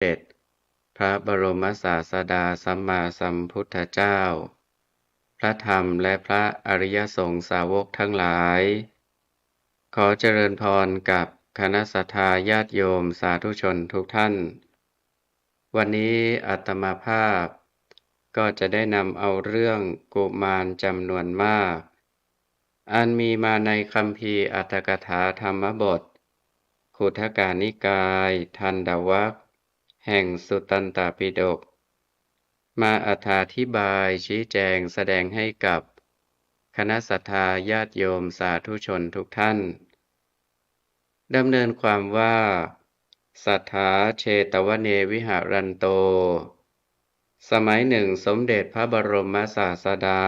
เด็จพระบรมศาสดาสัมมาสัมพุทธเจ้าพระธรรมและพระอริยสงฆ์สาวกทั้งหลายขอเจริญพรกับคณะสัตยาญาติโยมสาธุชนทุกท่านวันนี้อาตมาภาพก็จะได้นำเอาเรื่องกุมารจำนวนมากอันมีมาในคัมภีร์อรรถกถาธรรมบทขุททกานิกายทันดวรรคแห่งสุตตันตปิฎกมาอธิบายชี้แจงแสดงให้กับคณะสัตยาญาติโยมสาธุชนทุกท่านดำเนินความว่าสัทธาเชตวเนวิหารันโตสมัยหนึ่งสมเด็จพระบรมศาสดา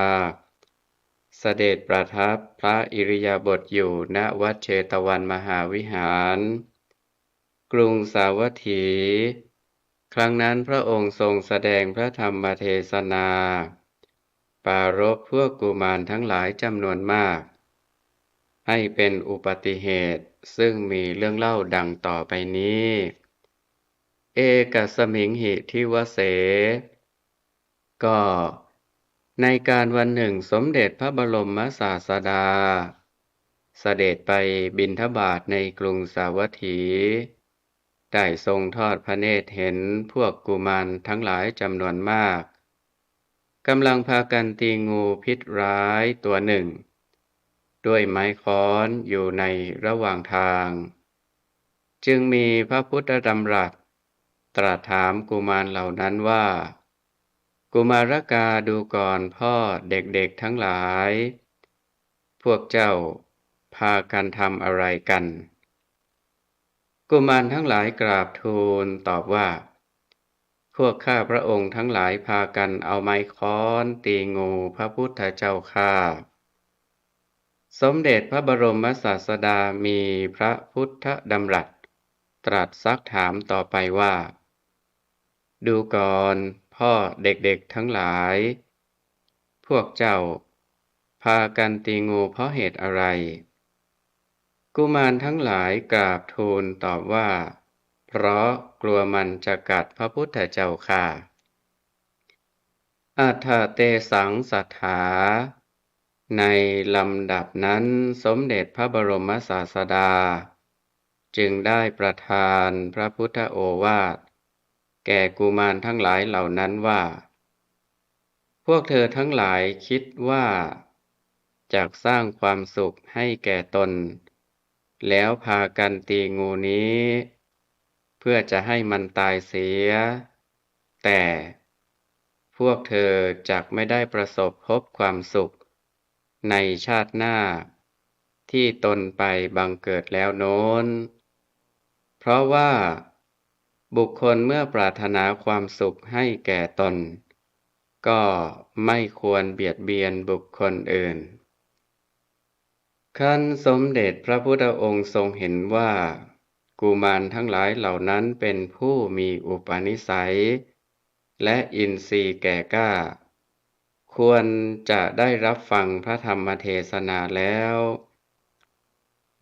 เสด็จประทับพระอิริยาบถอยู่ณวัดเชตวันมหาวิหารกรุงสาวัตถี ครั้งนั้นพระองค์ทรงแสดงพระธรรมเทศนาปรารภพวกกุมารทั้งหลายจำนวนมากให้เป็นอุบัติเหตุซึ่งมีเรื่องเล่าดังต่อไปนี้เอกสมิงหิทิวเสก็ในการวันหนึ่งสมเด็จพระบรมศาสดาเสด็จไปบิณฑบาตในกรุงสาวัตถีได้ทรงทอดพระเนตรเห็นพวกกุมารทั้งหลายจำนวนมากกำลังพากันตีงูพิษร้ายตัวหนึ่งด้วยไม้ค้อนอยู่ในระหว่างทางจึงมีพระพุทธดำรัสตรัสถามกุมารเหล่านั้นว่ากุมารกาดูก่อนพ่อเด็กๆทั้งหลายพวกเจ้าพากันทำอะไรกันกุมารทั้งหลายกราบทูลตอบว่าพวกข้าพระองค์ทั้งหลายพากันเอาไม้ค้อนตีงูพระพุทธเจ้าข้าสมเด็จพระบรมศาสดามีพระพุทธดำรัสตรัสซักถามต่อไปว่าดูก่อนพ่อเด็กๆทั้งหลายพวกเจ้าพากันตีงูเพราะเหตุอะไรกุมารทั้งหลายกราบทูลตอบว่าเพราะกลัวมันจะกัดพระพุทธเจ้าค่ะอัฏฐเตสังสัทธาในลำดับนั้นสมเด็จพระบรมศาสดาจึงได้ประทานพระพุทธโอวาทแก่กุมารทั้งหลายเหล่านั้นว่าพวกเธอทั้งหลายคิดว่าจะสร้างความสุขให้แก่ตนแล้วพากันตีงูนี้เพื่อจะให้มันตายเสียแต่พวกเธอจักไม่ได้ประสบพบความสุขในชาติหน้าที่ตนไปบังเกิดแล้วโน้นเพราะว่าบุคคลเมื่อปรารถนาความสุขให้แก่ตนก็ไม่ควรเบียดเบียนบุคคลอื่นขั้นสมเด็จพระพุทธองค์ทรงเห็นว่ากุมารทั้งหลายเหล่านั้นเป็นผู้มีอุปนิสัยและอินทรีย์แก่กล้าควรจะได้รับฟังพระธรรมเทศนาแล้ว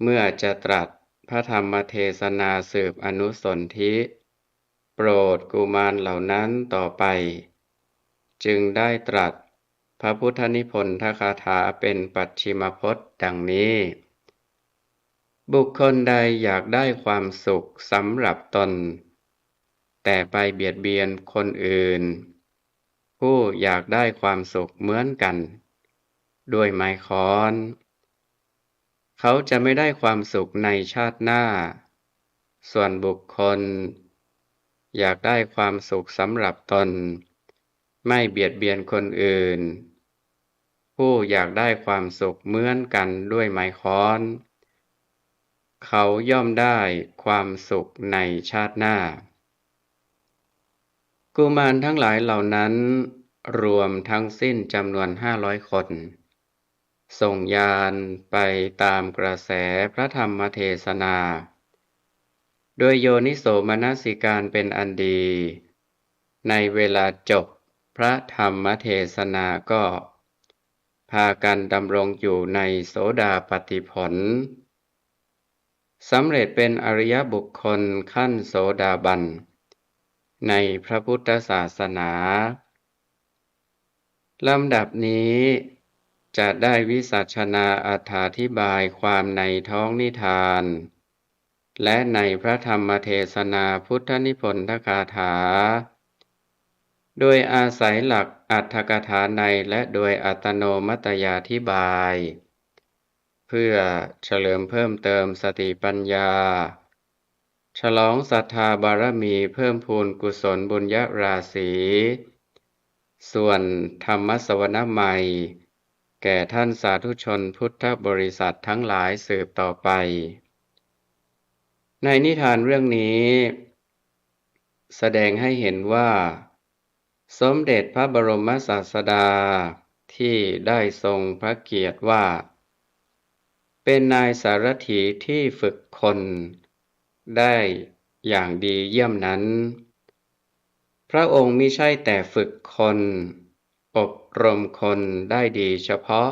เมื่อจะตรัสพระธรรมเทศนาสืบอนุสนธิโปรดกุมารเหล่านั้นต่อไปจึงได้ตรัสพระพุทธนิพนธคาถาเป็นปัจฉิมพจน์ดังนี้บุคคลใดอยากได้ความสุขสำหรับตนแต่ไปเบียดเบียนคนอื่นผู้อยากได้ความสุขเหมือนกันด้วยไม้ค้อนเขาจะไม่ได้ความสุขในชาติหน้าส่วนบุคคลอยากได้ความสุขสำหรับตนไม่เบียดเบียนคนอื่นผู้อยากได้ความสุขเหมือนกันด้วยไม้ค้อนเขาย่อมได้ความสุขในชาติหน้ากุมารทั้งหลายเหล่านั้นรวมทั้งสิ้นจำนวน500 คนส่งยานไปตามกระแสพระธรรมเทศนาโดยโยนิโสมนสิการเป็นอันดีในเวลาจบพระธรรมเทศนาก็พากันดำรงอยู่ในโสดาปัตติผลสำเร็จเป็นอริยบุคคลขั้นโสดาบัน ในพระพุทธศาสนาลำดับนี้จะได้วิสัชนาอธิบายความในท้องนิทานและในพระธรรมเทศนาพุทธนิพนธคาถาโดยอาศัยหลักอรรถกถาในและโดยอัตโนมัตยาธิบายเพื่อเฉลิมเพิ่มเติมสติปัญญาฉลองศรัทธาบารมีเพิ่มพูนกุศลบุญญราศีส่วนธรรมสวนใหม่แก่ท่านสาธุชนพุทธบริษัททั้งหลายสืบต่อไปในนิทานเรื่องนี้แสดงให้เห็นว่าสมเด็จพระบรมศาสดาที่ได้ทรงพระเกียรติว่าเป็นนายสารถีที่ฝึกคนได้อย่างดีเยี่ยมนั้นพระองค์มิใช่แต่ฝึกคนอบรมคนได้ดีเฉพาะ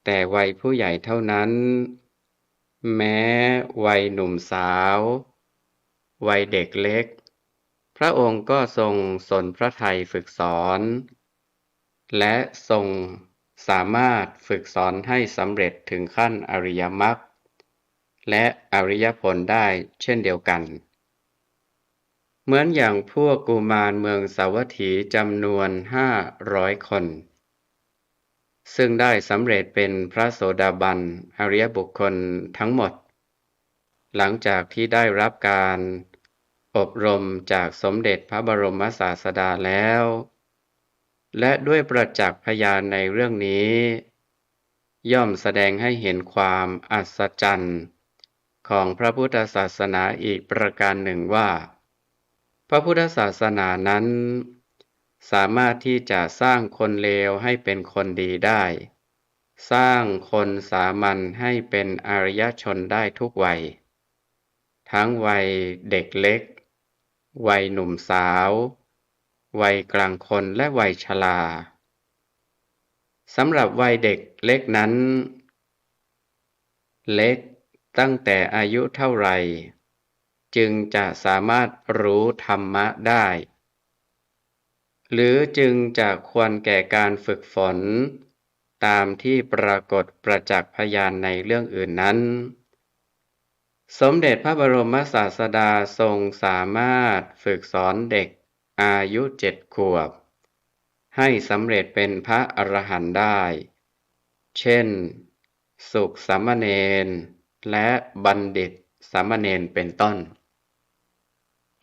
แต่วัยผู้ใหญ่เท่านั้นแม้วัยหนุ่มสาววัยเด็กเล็กพระองค์ก็ทรงสนพระทัยฝึกสอนและทรงสามารถฝึกสอนให้สำเร็จถึงขั้นอริยมรรคและอริยผลได้เช่นเดียวกันเหมือนอย่างพวกกุมารเมืองสาวัตถีจำนวน500 คนซึ่งได้สำเร็จเป็นพระโสดาบันอริยบุคคลทั้งหมดหลังจากที่ได้รับการอบรมจากสมเด็จพระบรมศาสดาแล้วและด้วยประจักษ์พยานในเรื่องนี้ย่อมแสดงให้เห็นความอัศจรรย์ของพระพุทธศาสนาอีกประการหนึ่งว่าพระพุทธศาสนานั้นสามารถที่จะสร้างคนเลวให้เป็นคนดีได้สร้างคนสามัญให้เป็นอริยชนได้ทุกวัยทั้งวัยเด็กเล็กวัยหนุ่มสาววัยกลางคนและวัยชราสำหรับวัยเด็กเล็กนั้นเล็กตั้งแต่อายุเท่าไหร่จึงจะสามารถรู้ธรรมะได้หรือจึงจะควรแก่การฝึกฝนตามที่ปรากฏประจักษ์พยานในเรื่องอื่นนั้นสมเด็จพระบรมศาสดาทรงสามารถฝึกสอนเด็กอายุ7 ขวบให้สำเร็จเป็นพระอรหันต์ได้เช่นสุขสามเณรและบัณฑิตสามเณรเป็นต้น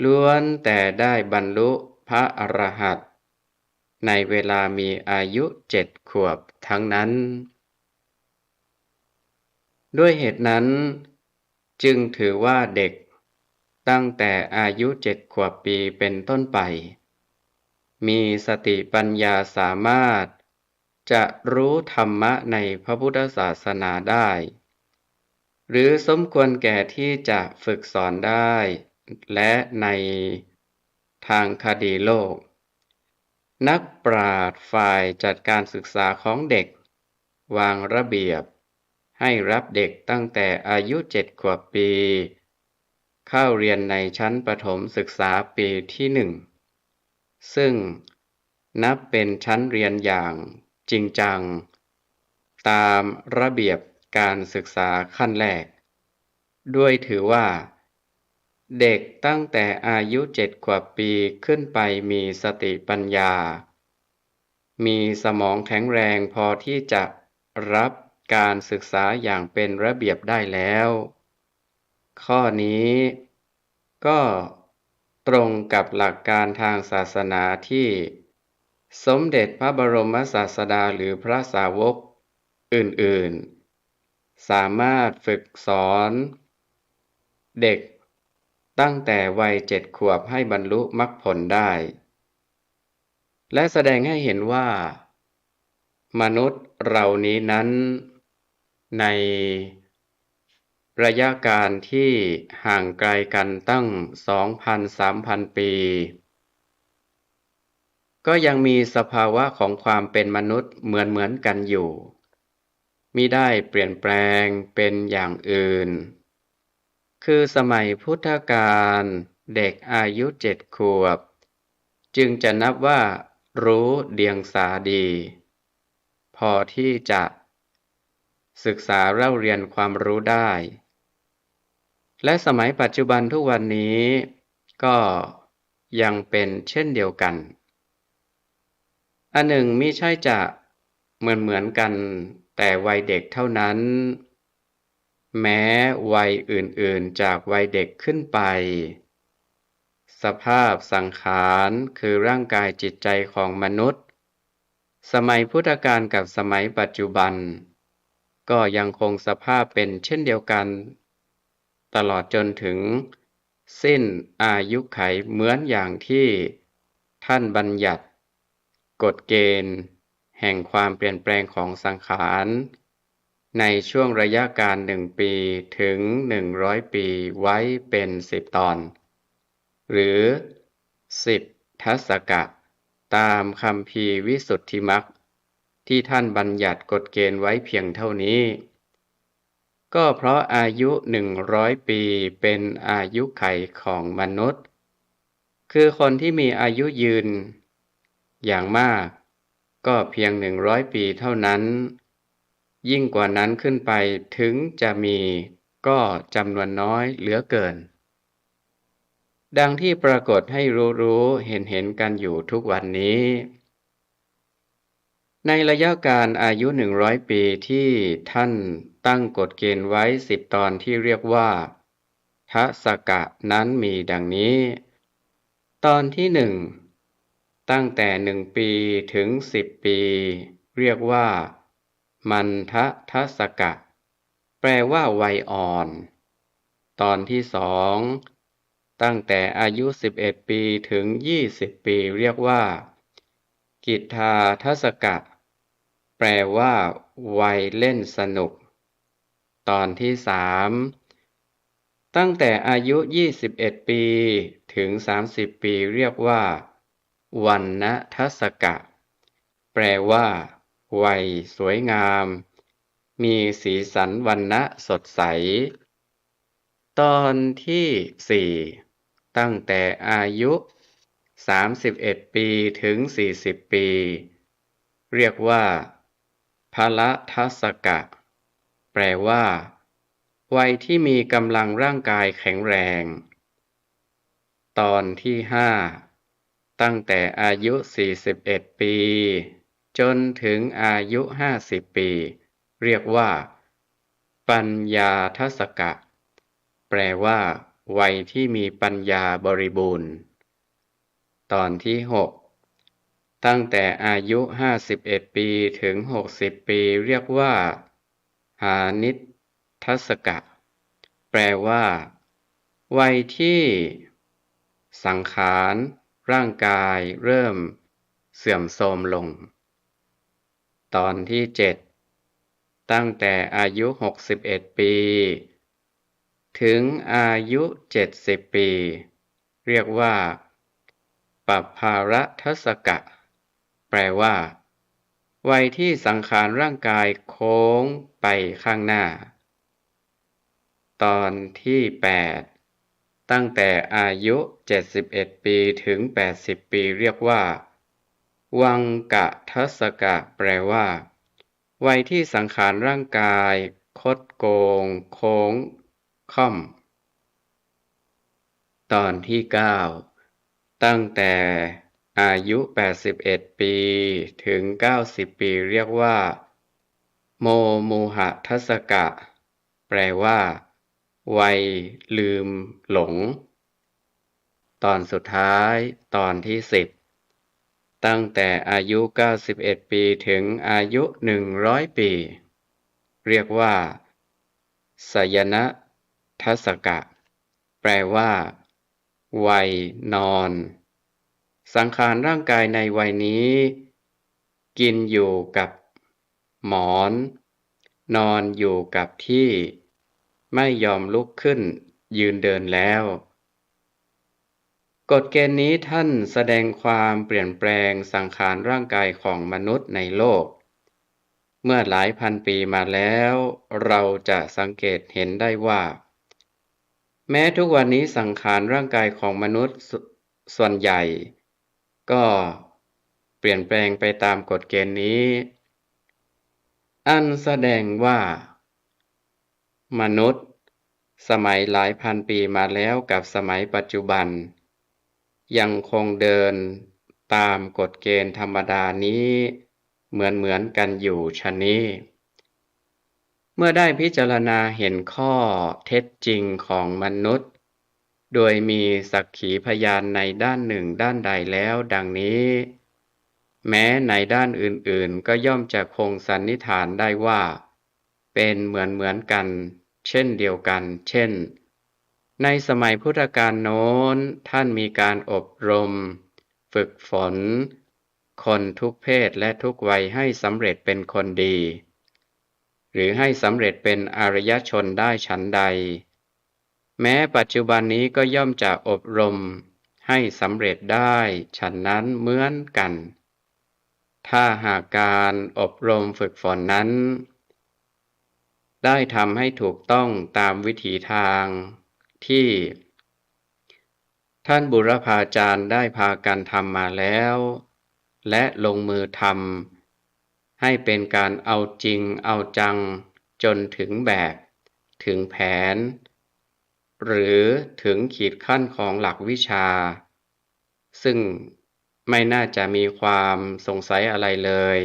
ล้วนแต่ได้บรรลุพระอรหันต์ในเวลามีอายุ7 ขวบทั้งนั้นด้วยเหตุนั้นจึงถือว่าเด็กตั้งแต่อายุ7 ขวบปีเป็นต้นไปมีสติปัญญาสามารถจะรู้ธรรมะในพระพุทธศาสนาได้หรือสมควรแก่ที่จะฝึกสอนได้และในทางคดีโลกนักปราชญ์ฝ่ายจัดการศึกษาของเด็กวางระเบียบให้รับเด็กตั้งแต่อายุ7 ขวบปีเข้าเรียนในชั้นประถมศึกษาปีที่1ซึ่งนับเป็นชั้นเรียนอย่างจริงจังตามระเบียบการศึกษาขั้นแรกด้วยถือว่าเด็กตั้งแต่อายุ7 ขวบปีขึ้นไปมีสติปัญญามีสมองแข็งแรงพอที่จะรับการศึกษาอย่างเป็นระเบียบได้แล้วข้อนี้ก็ตรงกับหลักการทางศาสนาที่สมเด็จพระบรมศาสดาหรือพระสาวกอื่นๆสามารถฝึกสอนเด็กตั้งแต่วัย7 ขวบให้บรรลุมรรคผลได้และแสดงให้เห็นว่ามนุษย์เรานี้นั้นในระยะการที่ห่างไกลกันตั้ง 2,000-3,000 ปีก็ยังมีสภาวะของความเป็นมนุษย์เหมือนกันอยู่มิได้เปลี่ยนแปลงเป็นอย่างอื่นคือสมัยพุทธกาลเด็กอายุ7 ขวบ จึงจะนับว่ารู้เดียงสาดี พอที่จะศึกษาเล่าเรียนความรู้ได้ และสมัยปัจจุบันทุกวันนี้ก็ยังเป็นเช่นเดียวกัน อันหนึ่งมิใช่จะเหมือนกันแต่วัยเด็กเท่านั้น แม้วัยอื่นๆจากวัยเด็กขึ้นไป สภาพสังขารคือร่างกายจิตใจของมนุษย์สมัยพุทธกาลกับสมัยปัจจุบันก็ยังคงสภาพเป็นเช่นเดียวกันตลอดจนถึงสิ้นอายุไขเหมือนอย่างที่ท่านบัญญัติกฎเกณฑ์แห่งความเปลี่ยนแปลงของสังขารในช่วงระยะการ1 ปีถึง100 ปีไว้เป็น10 ตอนหรือ10 ทศกะตามคัมภีร์วิสุทธิมรรคที่ท่านบัญญัติกฎเกณฑ์ไว้เพียงเท่านี้ก็เพราะอายุ100 ปีเป็นอายุไขของมนุษย์คือคนที่มีอายุยืนอย่างมากก็เพียง100 ปีเท่านั้นยิ่งกว่านั้นขึ้นไปถึงจะมีก็จำนวนน้อยเหลือเกินดังที่ปรากฏให้รู้เห็นกันอยู่ทุกวันนี้ในระยะการอายุ100 ปีที่ท่านตั้งกฎเกณฑ์ไว้10 ตอนที่เรียกว่าทศกะนั้นมีดังนี้ตอนที่ตั้งแต่1 ปีถึง10 ปีเรียกว่ามันทะทศกะแปลว่าวัยอ่อนตอนที่ตั้งแต่อายุ11 ปีถึง20 ปีเรียกว่ากิทธาทศกะแปลว่าวัยเล่นสนุกตอนที่ตั้งแต่อายุ21 ปีถึง30 ปีเรียกว่าวัณณทศกะแปลว่าวัยสวยงามมีสีสันวรรณะสดใสตอนที่ตั้งแต่อายุ31 ปีถึง40 ปีเรียกว่าพละทศกะแปลว่าวัยที่มีกำลังร่างกายแข็งแรงตอนที่ตั้งแต่อายุ41 ปีจนถึงอายุ50 ปีเรียกว่าปัญญาทศกะแปลว่าวัยที่มีปัญญาบริบูรณ์ตอนที่ตั้งแต่อายุ51 ปีถึง60 ปีเรียกว่าหานิทศกะแปลว่าวัยที่สังขารร่างกายเริ่มเสื่อมโทรมลงตอนที่ตั้งแต่อายุ61 ปีถึงอายุ70 ปีเรียกว่าปัปภารทศกะแปลว่าวัยที่สังขารร่างกายโค้งไปข้างหน้าตอนที่ตั้งแต่อายุ71 ปีถึง80 ปีเรียกว่าวังกะทศกะแปลว่าวัยที่สังขารร่างกายคดโกงโค้งค่อมตอนที่ตั้งแต่อายุ81 ปีถึง90 ปีเรียกว่าโมมูหะทศกะแปลว่าวัยลืมหลงตอนสุดท้ายตอนที่ตั้งแต่อายุ91 ปีถึงอายุ100 ปีเรียกว่าสยนะทศกะแปลว่าวัยนอนสังขารร่างกายในวัยนี้กินอยู่กับหมอนนอนอยู่กับที่ไม่ยอมลุกขึ้นยืนเดินแล้วกฎเกณฑ์นี้ท่านแสดงความเปลี่ยนแปลงสังขารร่างกายของมนุษย์ในโลกเมื่อหลายพันปีมาแล้วเราจะสังเกตเห็นได้ว่าแม้ทุกวันนี้สังขารร่างกายของมนุษย์ส่วนใหญ่ ก็เปลี่ยนแปลงไปตามกฎเกณฑ์นี้อันแสดงว่ามนุษย์สมัยหลายพันปีมาแล้วกับสมัยปัจจุบันยังคงเดินตามกฎเกณฑ์ธรรมดานี้เหมือนกันอยู่ชะนี้เมื่อได้พิจารณาเห็นข้อเท็จจริงของมนุษย์โดยมีสักขีพยานในด้านหนึ่งด้านใดแล้วดังนี้แม้ในด้านอื่นๆก็ย่อมจะคงสันนิษฐานได้ว่าเป็นเหมือนกันเช่นเดียวกันเช่นในสมัยพุทธกาลโน้นท่านมีการอบรมฝึกฝนคนทุกเพศและทุกวัยให้สำเร็จเป็นคนดีหรือให้สำเร็จเป็นอริยชนได้ฉันใดแม้ปัจจุบันนี้ก็ย่อมจะอบรมให้สำเร็จได้ฉันนั้นเหมือนกันถ้าหากการอบรมฝึกฝนนั้นได้ทำให้ถูกต้องตามวิถีทางที่ท่านบุรพาจารย์ได้พากันทำมาแล้วและลงมือทำให้เป็นการเอาจริงเอาจังจนถึงแบบถึงแผนหรือถึงขีดขั้นของหลักวิชาซึ่งไม่น่าจะมีความสงสัยอะไรเลย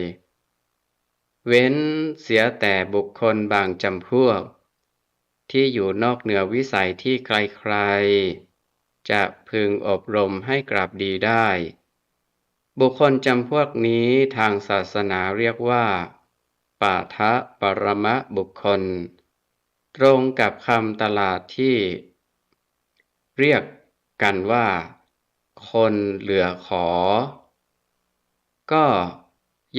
เว้นเสียแต่บุคคลบางจำพวกที่อยู่นอกเหนือวิสัยที่ใครๆจะพึงอบรมให้กลับดีได้บุคคลจำพวกนี้ทางศาสนาเรียกว่าปาทะปรมะบุคคลตรงกับคำตลาดที่เรียกกันว่าคนเหลือขอก็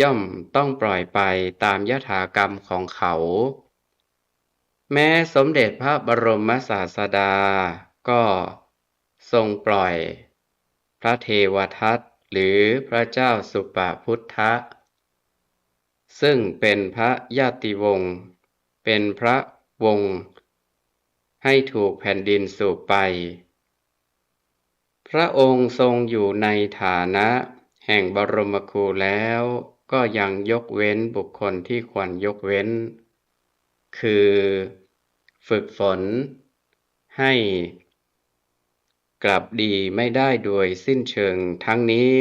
ย่อมต้องปล่อยไปตามยถากรรมของเขาแม้สมเด็จพระบรมศาสดาก็ทรงปล่อยพระเทวทัตหรือพระเจ้าสุปพุทธะซึ่งเป็นพระญาติวงศ์เป็นพระวงศ์ให้ถูกแผ่นดินสูบไปพระองค์ทรงอยู่ในฐานะแห่งบรมครูแล้วก็ยังยกเว้นบุคคลที่ควรยกเว้นคือฝึกฝนให้กลับดีไม่ได้โดยสิ้นเชิงทั้งนี้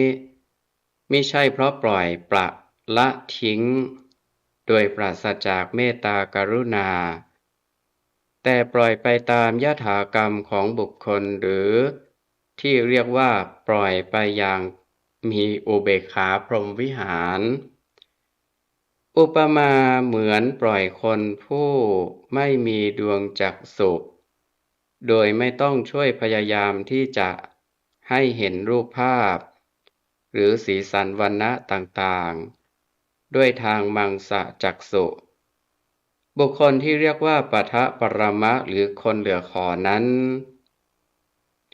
มิใช่เพราะปล่อยปละละทิ้งโดยปราศจากเมตตากรุณาแต่ปล่อยไปตามยถากรรมของบุคคลหรือที่เรียกว่าปล่อยไปอย่างมีอุเบกขาพรหมวิหารอุปมาเหมือนปล่อยคนผู้ไม่มีดวงจักษุโดยไม่ต้องช่วยพยายามที่จะให้เห็นรูปภาพหรือสีสันวรรณะต่างๆด้วยทางมังสจักษุบุคคลที่เรียกว่าปทะปรมะหรือคนเหลือขอนั้น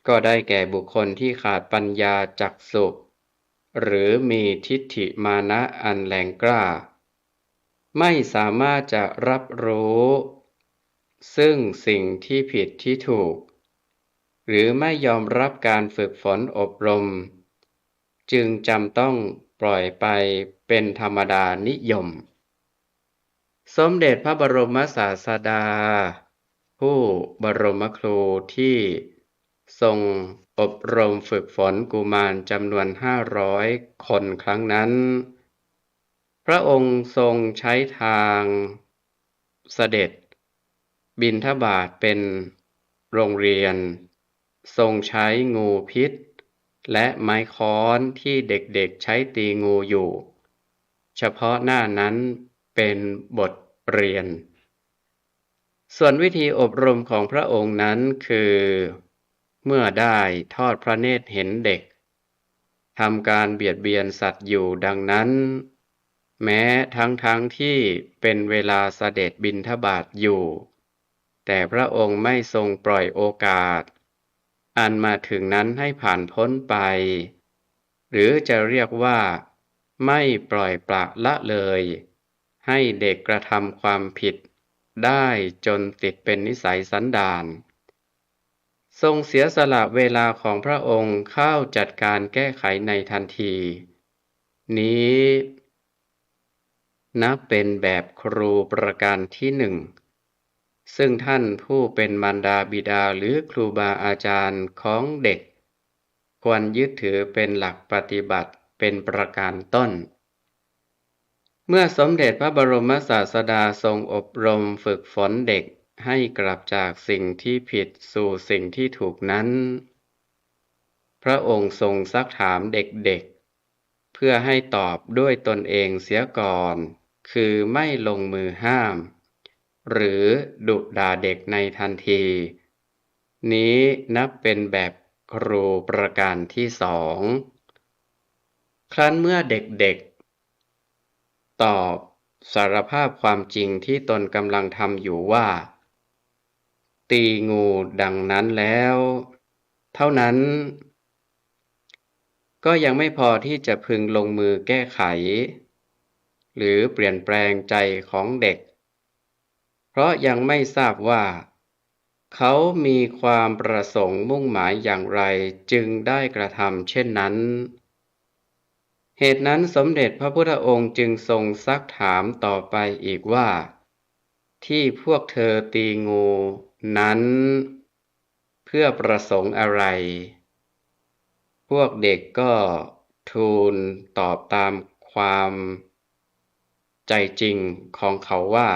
ก็ได้แก่บุคคลที่ขาดปัญญาจักษุหรือมีทิฏฐิมานะอันแรงกล้าไม่สามารถจะรับรู้ซึ่งสิ่งที่ผิดที่ถูกหรือไม่ยอมรับการฝึกฝนอบรมจึงจำต้องปล่อยไปเป็นธรรมดานิยมสมเด็จพระบรมศาสดาผู้บรมครูที่ทรงอบรมฝึกฝนกุมารจำนวน500 คนครั้งนั้นพระองค์ทรงใช้ทางเสด็จบิณฑบาตเป็นโรงเรียนทรงใช้งูพิษและไม้ค้อนที่เด็กๆใช้ตีงูอยู่เฉพาะหน้านั้นเป็นบทเรียนส่วนวิธีอบรมของพระองค์นั้นคือเมื่อได้ทอดพระเนตรเห็นเด็กทำการเบียดเบียนสัตว์อยู่ดังนั้นแม้ทั้งที่เป็นเวลาเสด็จบิณฑบาตอยู่แต่พระองค์ไม่ทรงปล่อยโอกาสอันมาถึงนั้นให้ผ่านพ้นไปหรือจะเรียกว่าไม่ปล่อยปละละเลยให้เด็กกระทำความผิดได้จนติดเป็นนิสัยสันดาน ทรงเสียสละเวลาของพระองค์เข้าจัดการแก้ไขในทันที นี้นับเป็นแบบครูประการที่หนึ่ง ซึ่งท่านผู้เป็นมารดาบิดาหรือครูบาอาจารย์ของเด็กควรยึดถือเป็นหลักปฏิบัติเป็นประการต้น เมื่อสมเด็จพระบรมศาสดาทรงอบรมฝึกฝนเด็กให้กลับจากสิ่งที่ผิดสู่สิ่งที่ถูกนั้น พระองค์ทรงซักถามเด็กๆเพื่อให้ตอบด้วยตนเองเสียก่อน คือไม่ลงมือห้าม หรือดุด่าเด็กในทันที นี้นับเป็นแบบครูประการที่สอง ครั้นเมื่อเด็กๆตอบสารภาพความจริงที่ตนกำลังทำอยู่ว่า ตีงูดังนั้นแล้ว เท่านั้น ก็ยังไม่พอที่จะพึงลงมือแก้ไข หรือเปลี่ยนแปลงใจของเด็ก เพราะยังไม่ทราบว่า เขามีความประสงค์มุ่งหมายอย่างไรจึงได้กระทำเช่นนั้น เหตุนั้นสมเด็จพระพุทธองค์จึงทรงซักถามต่อไปอีกว่า ที่พวกเธอตีงูนั้น เพื่อประสงค์อะไร พวกเด็กก็ทูลตอบตามความใจจริงของเขาว่า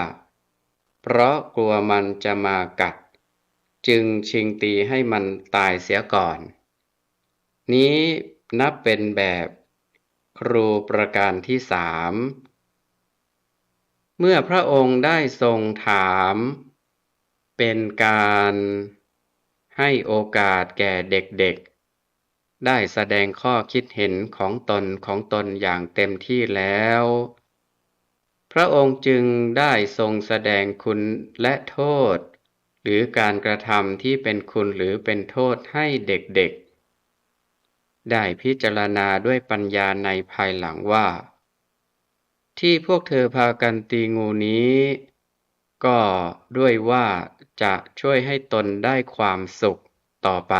เพราะกลัวมันจะมากัด จึงชิงตีให้มันตายเสียก่อน นี้นับเป็นแบบครูประการที่สาม เมื่อพระองค์ได้ทรงถาม เป็นการให้โอกาสแก่เด็กๆได้แสดงข้อคิดเห็นของตนอย่างเต็มที่แล้ว พระองค์จึงได้ทรงแสดงคุณและโทษ หรือการกระทำที่เป็นคุณหรือเป็นโทษให้เด็กๆได้พิจารณาด้วยปัญญาในภายหลังว่า ที่พวกเธอพากันตีงูนี้ ก็ด้วยว่าจะช่วยให้ตนได้ความสุขต่อไป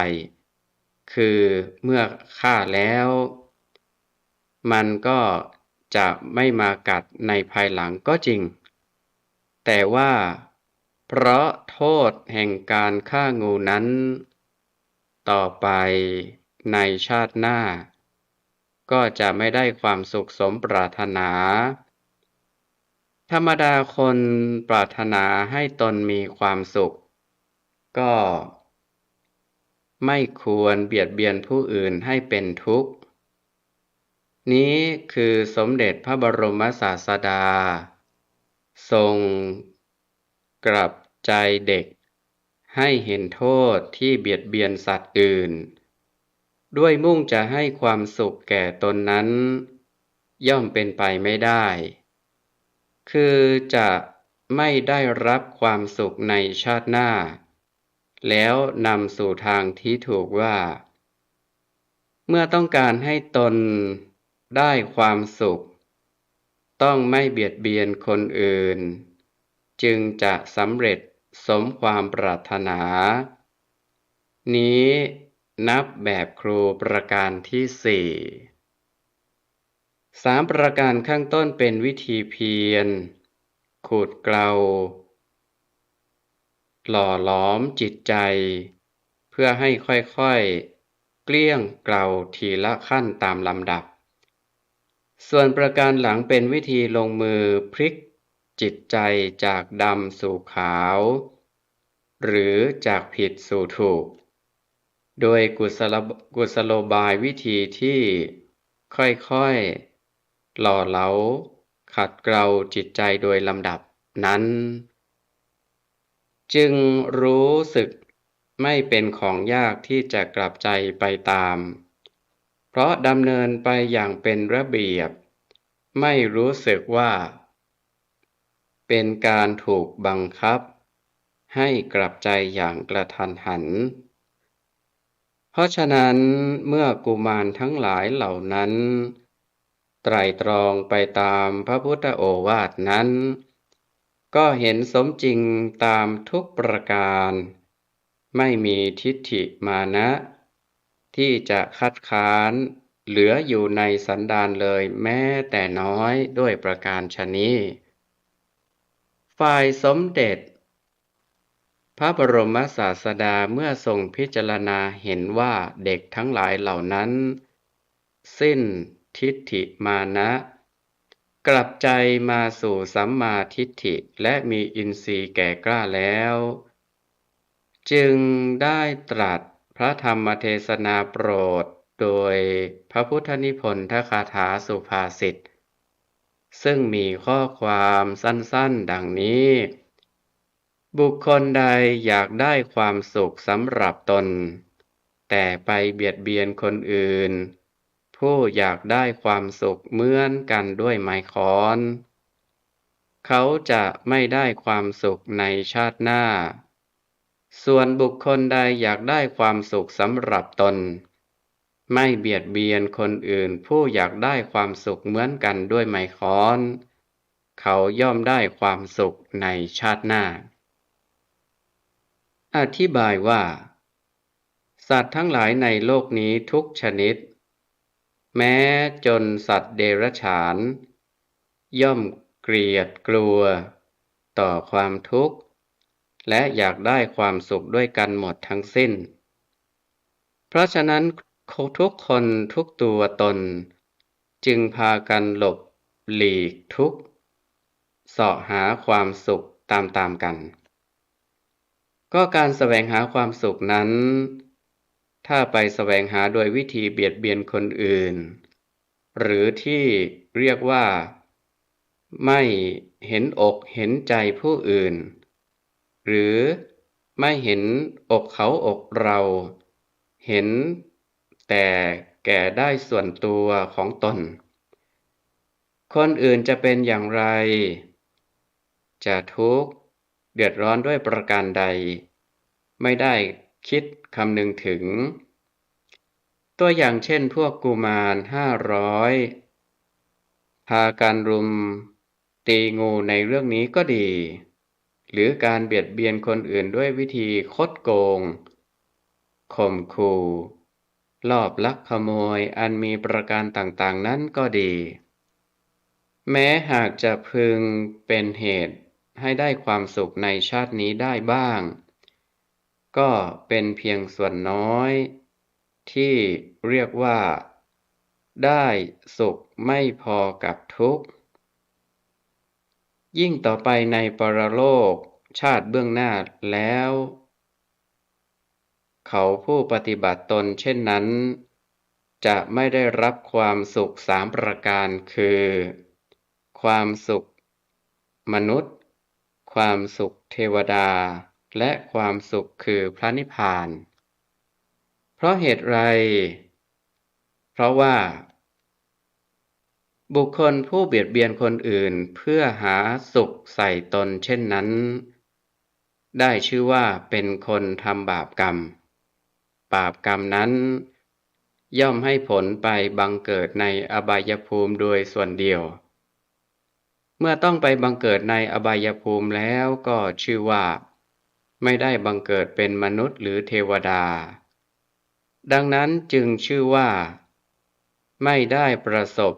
คือเมื่อฆ่าแล้ว มันก็จะไม่มากัดในภายหลังก็จริง แต่ว่าเพราะโทษแห่งการฆ่างูนั้น ต่อไปในชาติหน้า ก็จะไม่ได้ความสุขสมปรารถนา ธรรมดาคนปรารถนาให้ตนมีความสุข ก็ไม่ควรเบียดเบียนผู้อื่นให้เป็นทุกข์ นี้คือสมเด็จพระบรมศาสดา ทรงกลับใจเด็กให้เห็นโทษที่เบียดเบียนสัตว์อื่น ด้วยมุ่งจะให้ความสุขแก่ตนนั้น ย่อมเป็นไปไม่ได้ คือจะไม่ได้รับความสุขในชาติหน้า แล้วนำสู่ทางที่ถูกว่า เมื่อต้องการให้ตนได้ความสุข ต้องไม่เบียดเบียนคนอื่น จึงจะสำเร็จสมความปรารถนา นี้นับแบบครูประการที่สี่ 3 ประการข้างต้นเป็นวิธีเพียร ขูดเกลา หล่อหลอมจิตใจ เพื่อให้ค่อยๆเกลี้ยงเกลาทีละขั้นตามลำดับ ส่วนประการหลังเป็นวิธีลงมือพลิกจิตใจจากดำสู่ขาว หรือจากผิดสู่ถูก โดยกุศโลบายวิธีที่ค่อยๆหล่อเหลาขัดเกลาจิตใจโดยลำดับนั้น จึงรู้สึกไม่เป็นของยากที่จะกลับใจไปตาม เพราะดำเนินไปอย่างเป็นระเบียบ ไม่รู้สึกว่า เป็นการถูกบังคับ ให้กลับใจอย่างกระทันหัน เพราะฉะนั้นเมื่อกุมารทั้งหลายเหล่านั้น ไตร่ตรองไปตามพระพุทธโอวาทนั้น ก็เห็นสมจริงตามทุกประการ ไม่มีทิฏฐิมานะที่จะคัดค้านเหลืออยู่ในสันดานเลยแม้แต่น้อยด้วยประการฉะนี้ฝ่ายสมเด็จพระบรมศาสดาเมื่อทรงพิจารณาเห็นว่าเด็กทั้งหลายเหล่านั้นสิ้นทิฏฐิมานะกลับใจมาสู่สัมมาทิฏฐิและมีอินทรีย์แก่กล้าแล้วจึงได้ตรัสพระธรรมเทศนาโปรดโดยพระพุทธนิพนธคาถาสุภาษิตซึ่งมีข้อความสั้นๆดังนี้บุคคลใดอยากได้ความสุขสำหรับตนแต่ไปเบียดเบียนคนอื่นผู้อยากได้ความสุขเหมือนกันด้วยไม้ค้อนเขาจะไม่ได้ความสุขในชาติหน้าส่วนบุคคลใดอยากได้ความสุขสำหรับตนไม่เบียดเบียนคนอื่นผู้อยากได้ความสุขเหมือนกันด้วยไม้ค้อนเขาย่อมได้ความสุขในชาติหน้าอธิบายว่าสัตว์ทั้งหลายในโลกนี้ทุกชนิดแม้จนสัตว์เดรัจฉานย่อมเกลียดกลัวต่อความทุกข์และอยากได้ความสุขด้วยกันหมดทั้งสิ้นเพราะฉะนั้นทุกคนทุกตัวตนจึงพากันหลบหลีกทุกข์เสาะหาความสุขตามๆกันก็การแสวงหาความสุขนั้นถ้าไปแสวงหาโดยวิธีเบียดเบียนคนอื่นหรือที่เรียกว่าไม่เห็นอกเห็นใจผู้อื่นหรือไม่เห็นอกเขาอกเราเห็นแต่แก่ได้ส่วนตัวของตนคนอื่นจะเป็นอย่างไรจะทุกข์เดือดร้อนด้วยประการใดไม่ได้คิดคำนึงถึงตัวอย่างเช่นพวกกุมาร500พากันรุมตีงูในเรื่องนี้ก็ดีหรือการเบียดเบียนคนอื่นด้วยวิธีคดโกงข่มขู่ลอบลักขโมยอันมีประการต่างๆนั้นก็ดีแม้หากจะพึงเป็นเหตุให้ได้ความสุขในชาตินี้ได้บ้างก็เป็นเพียงส่วนน้อยที่เรียกว่าได้สุขไม่พอกับทุกข์ยิ่งต่อไปในปรโลกชาติเบื้องหน้าแล้วเขาผู้ปฏิบัติตนเช่นนั้นจะไม่ได้รับความสุข3ประการคือความสุขมนุษย์ความสุขเทวดาและความสุขคือพระนิพพานเพราะเหตุไรเพราะว่าบุคคลผู้เบียดเบียนคนอื่นเพื่อหาสุขใส่ตนเช่นนั้นได้ชื่อว่าเป็นคนทำบาปกรรมบาปกรรมนั้นย่อมให้ผลไปบังเกิดในอบายภูมิโดยส่วนเดียวเมื่อต้องไปบังเกิดในอบายภูมิแล้วก็ชื่อว่าไม่ได้บังเกิดเป็นมนุษย์หรือเทวดาดังนั้นจึงชื่อว่าไม่ได้ประสบ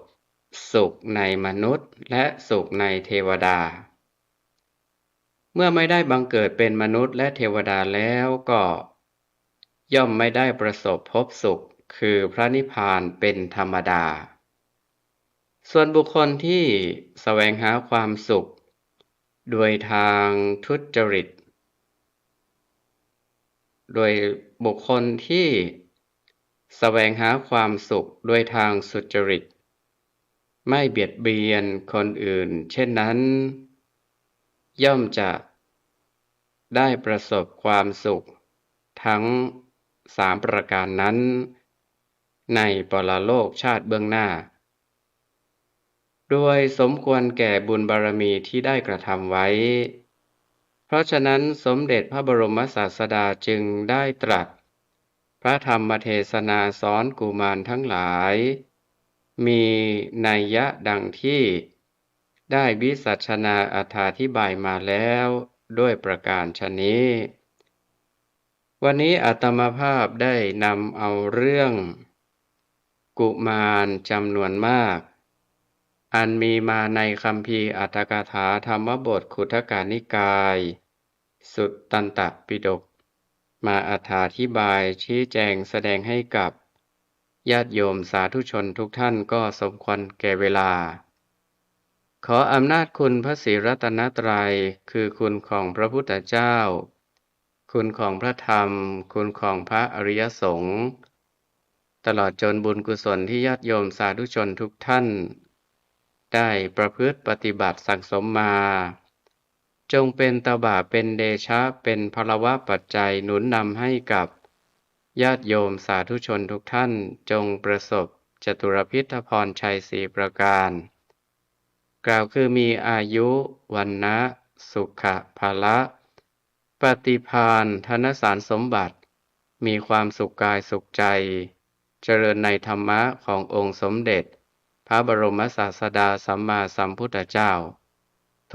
สุขในมนุษย์และสุขในเทวดาเมื่อไม่ได้บังเกิดเป็นมนุษย์และเทวดาแล้วก็ย่อมไม่ได้ประสบพบสุขคือพระนิพพานเป็นธรรมดาส่วนบุคคลที่แสวงหาความสุขโดยทางทุจริตโดยบุคคลที่แสวงหาความสุขโดยทางสุจริตไม่เบียดเบียนคนอื่นเช่นนั้นย่อมจะได้ประสบความสุขทั้ง3ประการนั้นในปรโลกชาติเบื้องหน้าโดยสมควรแก่บุญบารมีที่ได้กระทำไว้เพราะฉะนั้นสมเด็จพระบรมศาสดาจึงได้ตรัสพระธรรมเทศนาสอนกุมารทั้งหลายมีนัยยะดังที่ได้วิสัชนาอธิบายมาแล้วด้วยประการฉะนี้ วันนี้อาตมาภาพได้นำเอาเรื่องกุมารจำนวนมากอันมีมาในคัมภีร์อรรถกถาธรรมบทขุททกนิกายสุตตันตปิฎกมาอธิบายชี้แจงแสดงให้กับญาติโยมสาธุชนทุกท่านก็สมควรแก่เวลาขออำนาจคุณพระศรีรัตนตรัยคือคุณของพระพุทธเจ้าคุณของพระธรรมคุณของพระอริยสงฆ์ตลอดจนบุญกุศลที่ญาติโยมสาธุชนทุกท่านได้ประพฤติปฏิบัติสั่งสมมาจงเป็นตบะเป็นเดชะเป็นพลวะปัจจัยหนุนนำให้กับญาติโยมสาธุชนทุกท่านจงประสบจตุรพิธพรชัย4ประการกล่าวคือมีอายุวันนะสุขะภาละปฏิภาณธนสารสมบัติมีความสุขกายสุขใจเจริญในธรรมะขององค์สมเด็จพระบรมศาสดาสัมมาสัมพุทธเจ้า